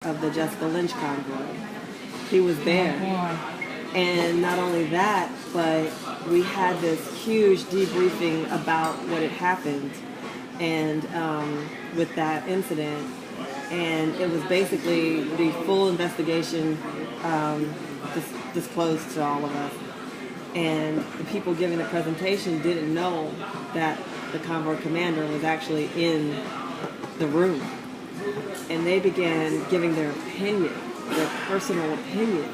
of the Jessica Lynch convoy. He was there. And not only that, but we had this huge debriefing about what had happened and with that incident. And it was basically the full investigation disclosed to all of us. And the people giving the presentation didn't know that the convoy commander was actually in the room. And they began giving their opinion, their personal opinion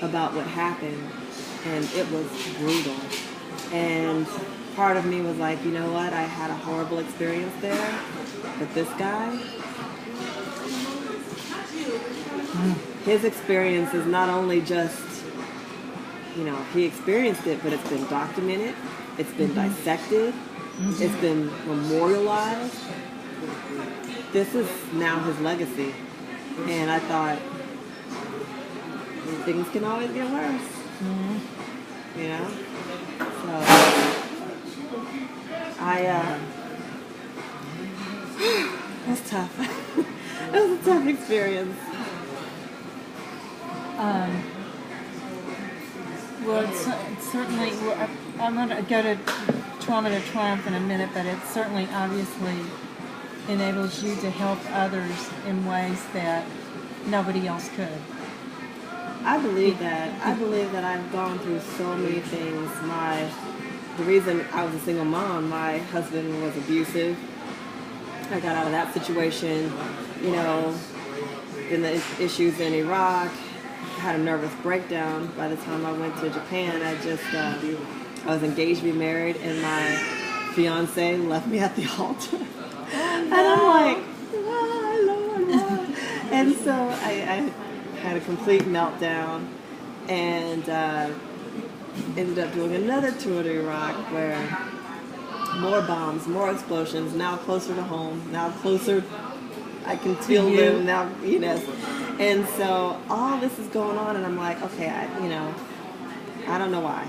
about what happened. And it was brutal. And part of me was like, you know what, I had a horrible experience there. But this guy, his experience is not only just, you know, he experienced it, but it's been documented, it's been dissected, it's been memorialized. This is now his legacy. And I thought, things can always get worse. You know? So, it was tough. It was a tough experience. Well, it's certainly, I'm going to go to Trauma to Triumph in a minute, but it certainly obviously enables you to help others in ways that nobody else could. I believe that. I believe that I've gone through so many things. The reason I was a single mom, my husband was abusive. I got out of that situation, you know, in the issues in Iraq. I had a nervous breakdown by the time I went to Japan. I was engaged to be married, and my fiance left me at the altar. And I'm like, why, Lord, why? And so I had a complete meltdown and ended up doing another tour to Iraq where more bombs, more explosions, now closer to home, now closer, I can feel them now, you know. And so all this is going on and I'm like, okay, I don't know why.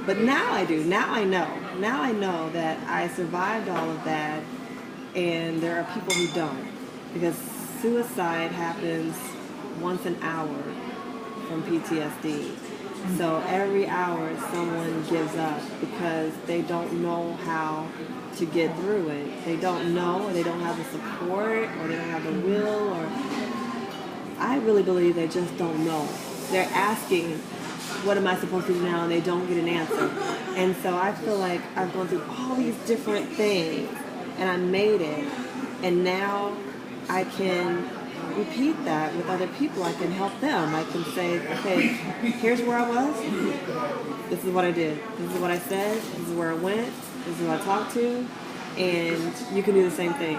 But now I do. Now I know. Now I know that I survived all of that. And there are people who don't, because suicide happens once an hour from PTSD. So every hour someone gives up because they don't know how to get through it. They don't know, or they don't have the support, or they don't have the will, or I really believe they just don't know. They're asking, what am I supposed to do now? And they don't get an answer. And so I feel like I've gone through all these different things. And I made it, and now I can repeat that with other people. I can help them. I can say, okay, here's where I was. This is what I did. This is what I said. This is where I went. This is who I talked to. And you can do the same thing.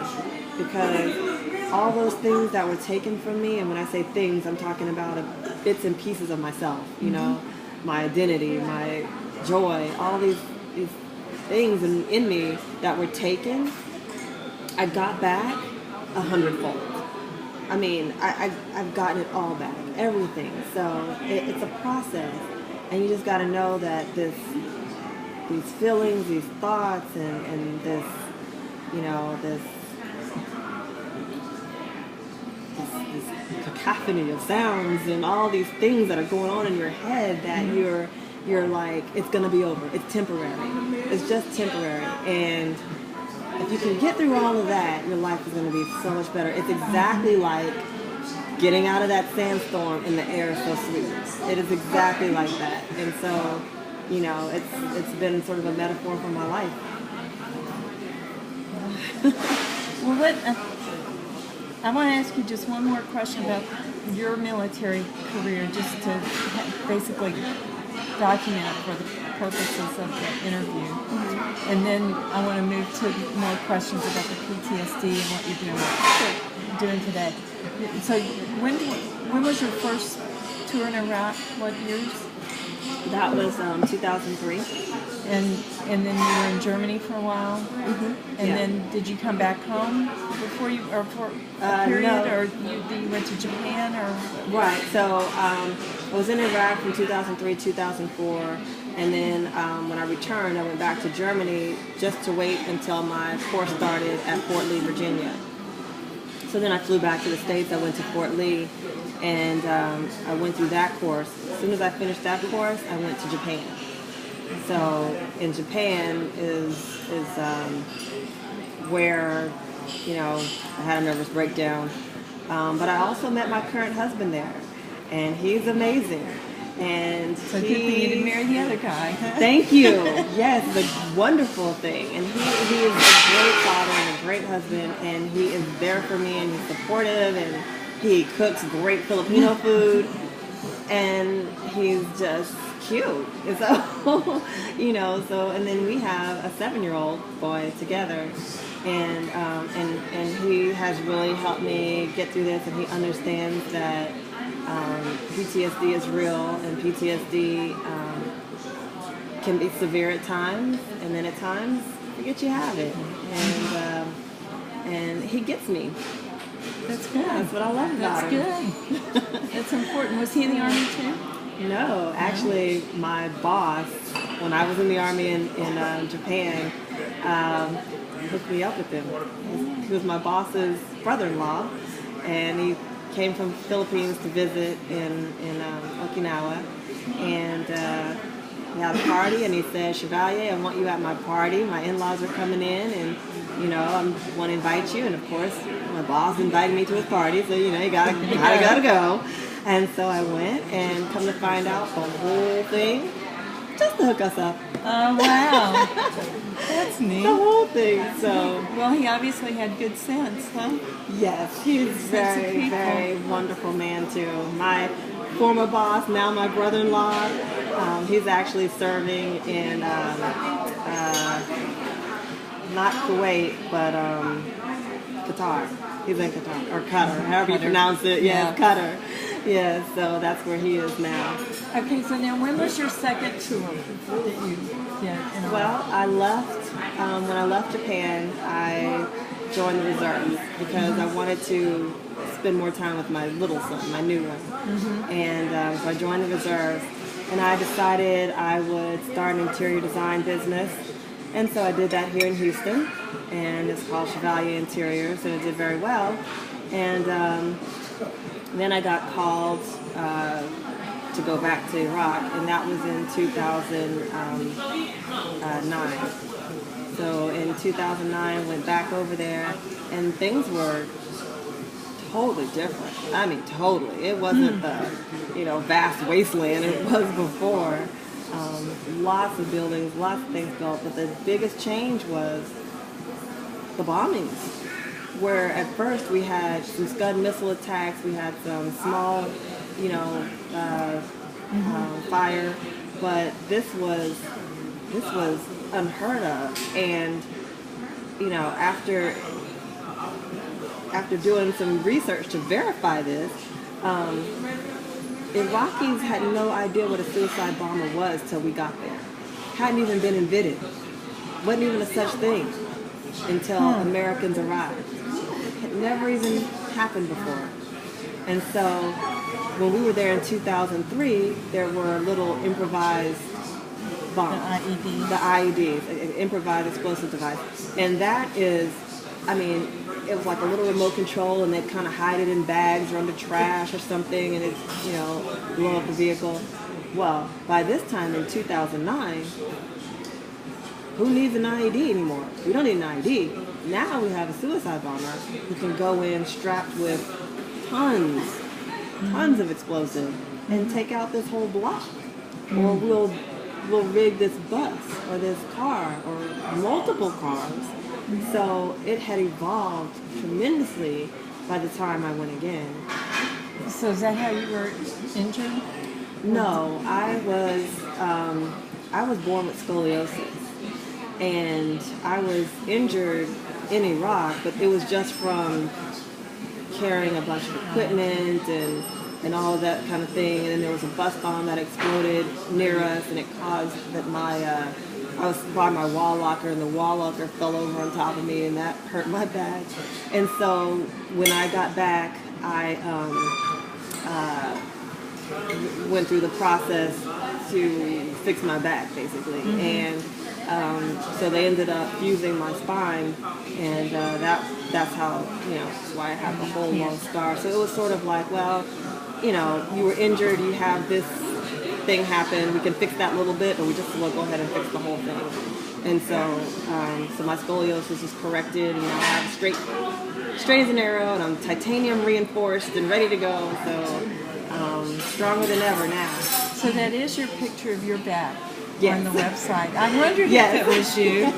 Because all those things that were taken from me, and when I say things, I'm talking about bits and pieces of myself, you know, my identity, my joy, all these things in me that were taken, I got back 100-fold. I mean, I've gotten it all back, everything. So it's a process, and you just got to know that these feelings, these thoughts, and this, you know, this cacophony of sounds and all these things that are going on in your head that you're like, it's gonna be over. It's temporary. It's just temporary, and if you can get through all of that, your life is going to be so much better. It's exactly like getting out of that sandstorm and the air is so sweet. It is exactly like that. And so, you know, it's been sort of a metaphor for my life. Well, I want to ask you just one more question about your military career, just to basically document it for the purposes of the interview. And then I want to move to more questions about the PTSD and what you're doing today. So when was your first tour in Iraq? What years? That was 2003. And then you were in Germany for a while? And then did you come back home before you, or for a period? No. Or you went to Japan? Or Right. So I was in Iraq from 2003 2004. And then when I returned, I went back to Germany just to wait until my course started at Fort Lee, Virginia. So then I flew back to the States. I went to Fort Lee, and I went through that course. As soon as I finished that course, I went to Japan. So in Japan is where, you know, I had a nervous breakdown. But I also met my current husband there, and he's amazing. And So good thing you didn't marry the other guy. Thank you. Yes, it's a wonderful thing. And he is a great father and a great husband, and he is there for me, and he's supportive, and he cooks great Filipino food, and he's just cute. And so, you know, and then we have a 7-year-old boy together, and he has really helped me get through this, and he understands that PTSD is real, and PTSD can be severe at times, and then at times you forget you have it, and he gets me. That's good. That's what I love about him. That's good. That's important. Was he in the Army too? No, actually, my boss, when I was in the Army in Japan, hooked me up with him. He was my boss's brother-in-law, and he came from the Philippines to visit in Okinawa, and he had a party, and he said, "Chevalier, I want you at my party. My in-laws are coming in, and you know, I want to invite you." And of course, my boss invited me to his party, so you know, you gotta go. And so I went, and come to find out, the whole thing just to hook us up. Oh wow, that's neat. The whole thing. So well, he obviously had good sense, huh? yes, he's very, very wonderful man too. My former boss, now my brother-in-law, he's actually serving in not Kuwait, but Qatar. He's in Qatar, or Qatar, however you pronounce it. Yes, yeah. Qatar. Yes, so that's where he is now. Okay, so now when was your second tour that you did? Well, I left, when I left Japan, I joined the reserves because I wanted to spend more time with my little son, my new one. Mm-hmm. And so I joined the reserves, and I decided I would start an interior design business. And so I did that here in Houston, and it's called Chevalier Interiors, and it did very well. And then I got called to go back to Iraq, and that was in 2009. So in 2009, went back over there, and things were totally different. I mean, totally. It wasn't the, you know, vast wasteland it was before. Lots of buildings, lots of things built, but the biggest change was the bombings, where at first we had some Scud missile attacks, we had some small, you know, fire, but this was unheard of. And you know, after doing some research to verify this, Iraqis had no idea what a suicide bomber was till we got there. Hadn't even been invented. Wasn't even a such thing until Americans arrived. Had never even happened before. And so when we were there in 2003, there were little improvised bombs. The IEDs, improvised explosive device. And that is, I mean, it was like a little remote control, and they'd kind of hide it in bags or under trash or something, and it, you know, blow up the vehicle. Well, by this time in 2009, who needs an IED anymore? We don't need an IED. Now we have a suicide bomber who can go in strapped with tons of explosive and take out this whole block. Or we'll rig this bus or this car or multiple cars. So it had evolved tremendously by the time I went again. So is that how you were injured? No, I was born with scoliosis, and I was injured in Iraq, but it was just from carrying a bunch of equipment and all of that kind of thing. And then there was a bus bomb that exploded near us, and it caused that I was by my wall locker, and the wall locker fell over on top of me, and that hurt my back. And so when I got back, I went through the process to fix my back, basically. And So they ended up fusing my spine, and that's how, why I have the whole long scar. So it was sort of like, well, you were injured, you have this thing happen, we can fix that little bit, or we just will go ahead and fix the whole thing. And so my scoliosis is corrected, and I have straight as an arrow, and I'm titanium reinforced and ready to go. So stronger than ever now. So that is your picture of your back. Yes. On the website. I wondered Yes. if it was you.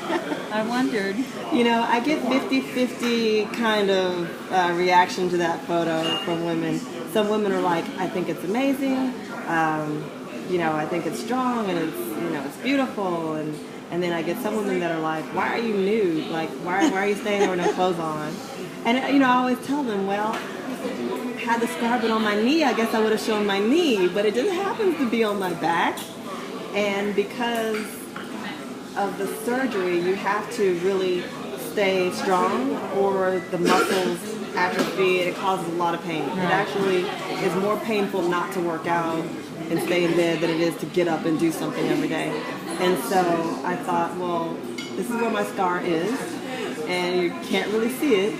I wondered. I get 50-50 kind of reaction to that photo from women. Some women are like, I think it's amazing. I think it's strong, and it's beautiful. And then I get some women that are like, why are you nude? Like, why are you staying there with no clothes on? And I always tell them, well, had the scar been on my knee, I guess I would have shown my knee, but it just happens to be on my back. And because of the surgery, you have to really stay strong, or the muscles atrophy, and it causes a lot of pain. It actually is more painful not to work out and stay in bed than it is to get up and do something every day. And so I thought, well, this is where my scar is, and you can't really see it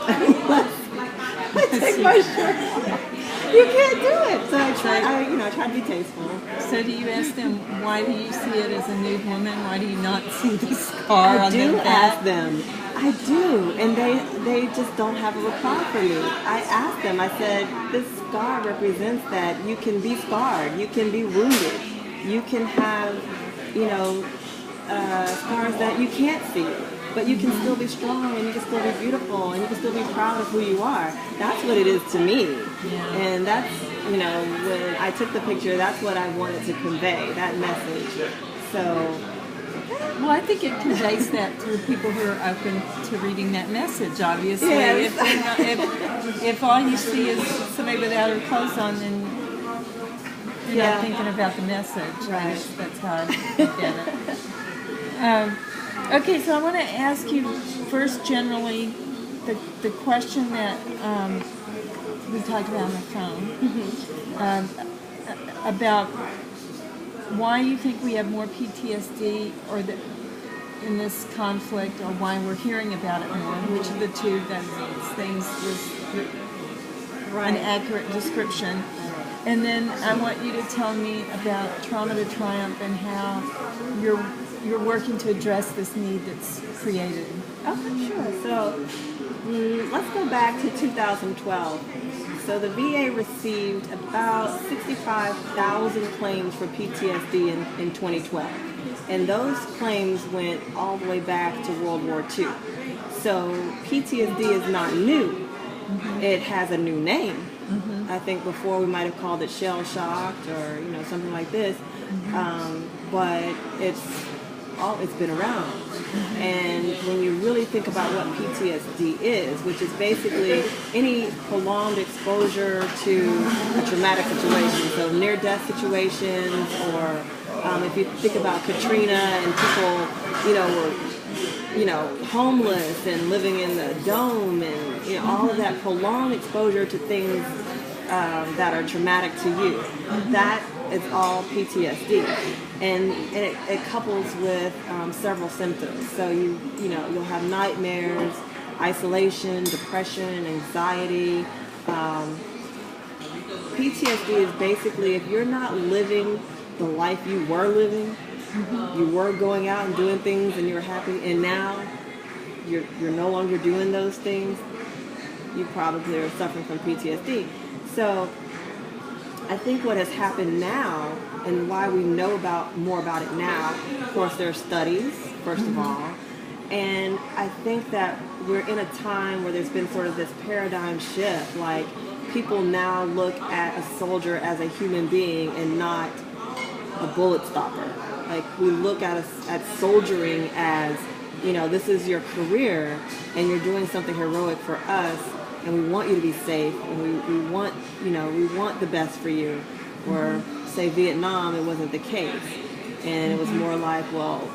unless I take my shirt off. You can't do it. So I try to be tasteful. So do you ask them, why do you see it as a nude woman? Why do you not see the scar on their back? Ask them. I do, and they just don't have a reply for me. I asked them, I said, this scar represents that you can be scarred, you can be wounded, you can have, scars that you can't see, but you can still be strong, and you can still be beautiful, and you can still be proud of who you are. That's what it is to me. Yeah. And that's, when I took the picture, that's what I wanted to convey, that message. So, well, I think it conveys that to the people who are open to reading that message, obviously. Yes. If all you see is somebody without her clothes on, then you're not thinking about the message. Right. That's how I get it. Okay, so I want to ask you first, generally, the question that we talked about on the phone, about why you think we have more PTSD in this conflict, or why we're hearing about it more. Which of the two things is an accurate description? And then I want you to tell me about Trauma to Triumph and how you're working to address this need that's created. Okay, sure. So let's go back to 2012. So the VA received about 65,000 claims for PTSD in 2012. And those claims went all the way back to World War II. So PTSD is not new. Mm-hmm. It has a new name. Mm-hmm. I think before we might have called it shell-shocked or something like this. Mm-hmm. But it's been around. Mm-hmm. And when you really think about what PTSD is, which is basically any prolonged exposure to a traumatic situation, so near-death situations, or if you think about Katrina and people, were, homeless and living in the dome, and all of that prolonged exposure to things that are traumatic to you. Mm-hmm. That is all PTSD, and it couples with several symptoms. So you'll have nightmares, isolation, depression, anxiety. PTSD is basically if you're not living the life you were living, mm-hmm. you were going out and doing things and you were happy, and now you're no longer doing those things, you probably are suffering from PTSD. So I think what has happened now, and why we know more about it now, of course there are studies, first mm-hmm. of all, and I think that we're in a time where there's been sort of this paradigm shift, like people now look at a soldier as a human being and not a bullet stopper. Like we look at soldiering as, this is your career and you're doing something heroic for us, and we want you to be safe, and we want the best for you. Or say Vietnam, it wasn't the case, and it was more like, well,